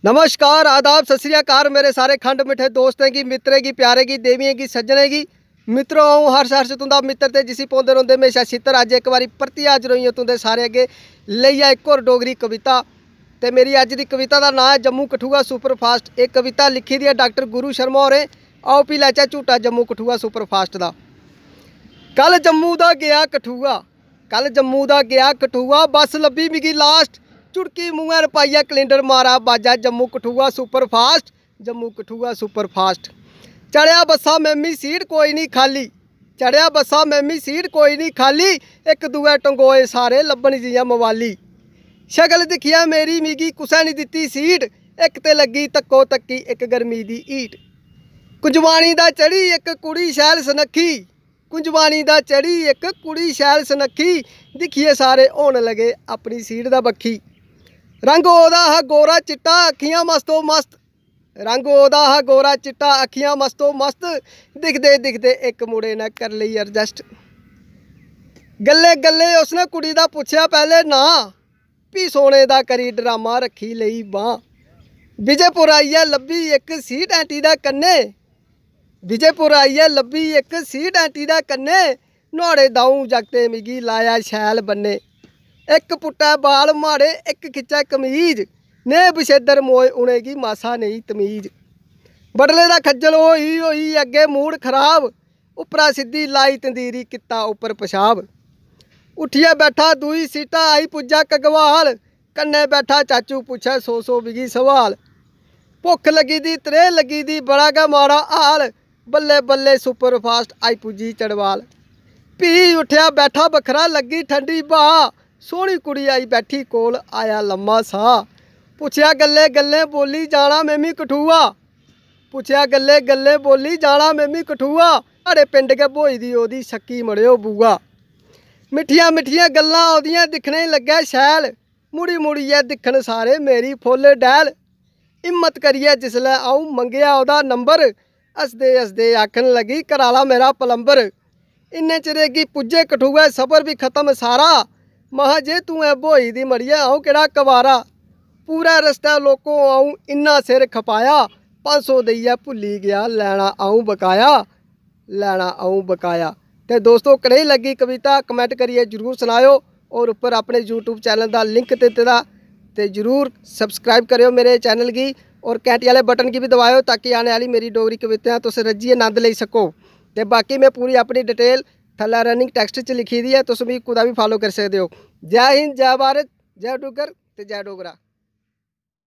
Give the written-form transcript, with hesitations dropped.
नमस्कार, आदाब, सत श्री अकाल मेरे सारे खंड मिठे दोस्तें की, मित्रें की, प्यारे की, देवियों की, सज्जने की। मित्रों आऊँ हर हर्ष तुंदा मित्र ते जिसी पौंदे रोंदे हमेशा छित्र। अज एक बारी परती अज रही हूँ तुंदे सारे अगे लिया एक और डोगरी कविता। ते मेरी अज की कविता का नाम है जम्मू कठुआ सुपरफास्ट। एक कविता लिखी दी है डॉक्टर गुरु शर्मा होरें। आओ पी लैचा झूटा जम्मू कठुआ सुपरफास्ट का। कल जम्मू दा गया कठुआ, कल जम्मू दा गया कठुआ, बस लब्भी मिगी लास्ट, चुटकी मुँह रपाइया कैलेंडर मारा बाजा जम्मू कठुआ सुपरफास्ट, जम्मू कठुआ सुपरफास्ट। चढ़िया बसा मैमी सीट कोई नहीं खाली, चढ़िया बसा मैमी सीट कोई नहीं खाली, एक दुए टंगोए सारे लब्बन जियां मवाली। शक्ल दिखिया मेरी मिगी कुसै नहीं दित्ती सीट, एक ते लगी तक्को तक्की एक गर्मी दी हीट। कुंजवानी दा चढ़ी एक कुड़ी शैल सनक्खी, कुंजवानी दा चढ़ी एक कुड़ी शैल सनक्खी, दिखिए सारे होन लगे अपनी सीट दा बक्खी। रंग ओदा हा गोरा चिट्टा अखियां मस्तो मस्त, रंग ओदा हा गोरा चिट्टा अखियां मस्तो मस्त, दिखदे दिखदे एक मुड़े ने कर लई एडजस्ट। गल्ले गल्ले उसने कुड़ी दा पुछया पहले ना, भी सोने दा करी ड्रामा रखी लई बां। विजयपुर आइयै लब्भी एक सीट एंटी दा कन्ने, विजयपुर आइयै लब्भी एक सीट एंटी दा कन्ने, नुआड़े दऊं जागते मिगी लाया शैल बन्ने। एक पुट्टा बाल माड़े एक खिच्चा कमीज, ने बछेदर मोए उनेंगी मासा नहीं तमीज। बडले दा खज्जल होई अगे मूड खराब, उपरा सीधी लाई तंदीरी कित्ता उपर पेशाब। उठिया बैठा दूई सीटा आई पुज्जा कगवाल, कन्ने बैठा चाचू पुछे सौ बिगी सवाल। भुख लगी दी त्रे लगी दी बड़ा गा माड़ा हाल, बल्ले बल्ले सुपरफास्ट आई पुजी चढ़वाल। भी उठिया बैठा बखरा लगी ठंडी बाह, सोहनी कुड़ी आई बैठी कोल आया लम्मा साह। पुछया गल्ले गल्ले बोली जाना मैमी कठुआ, पुछया गल्ले गल्ले बोली जाना मैमी कठुआ, साढ़े पिंड गै बोई दी ओदी शक्की मड़ियो बुआ। मिठियां मिठियां गल्लां ओदियां दिखने लग्गे शैल, मुड़ी मुड़ियै दिखन सारे मेरी फुੱਲ डैल। हिम्मत करियै जिसलै आऊं मंगेआ ओदा नंबर, हसदे हसदे आखन लगी कराला मेरा पलंबर। इन्ने चिरे गी पुज्जे कठुए सफर भी खत्म सारा, महा जे तू है बोई दी मड़िए आऊं केड़ा कवारा। पूरा रस्ता लोकों आऊं इन्ना सिर खपाया, 500 देइयै भुल्ली गया लैना आऊं बकाया, लैना आऊं बकाया। तो दोस्तों कनेही लगी कविता कमेंट करिए जरूर सुनाओ, और उपर अपने यूट्यूब चैनल का लिंक दिते दा ते जरूर सबसक्राइब करो मेरे चैनल की, और घंटी वाले बटन की भी दबाओ ताकि आने वाली मेरी डोगरी कविताएं तुस रज्जिए आनंद ले सको। तो बाकी मैं पूरी अपनी डिटेल थल्लै रनिंग टैक्सट च लिखी दी है, तुस भी कुदै भी फॉलो कर सकते हो। जय हिंद, जय भारत, जय डुग्गर ते जय डोगरा।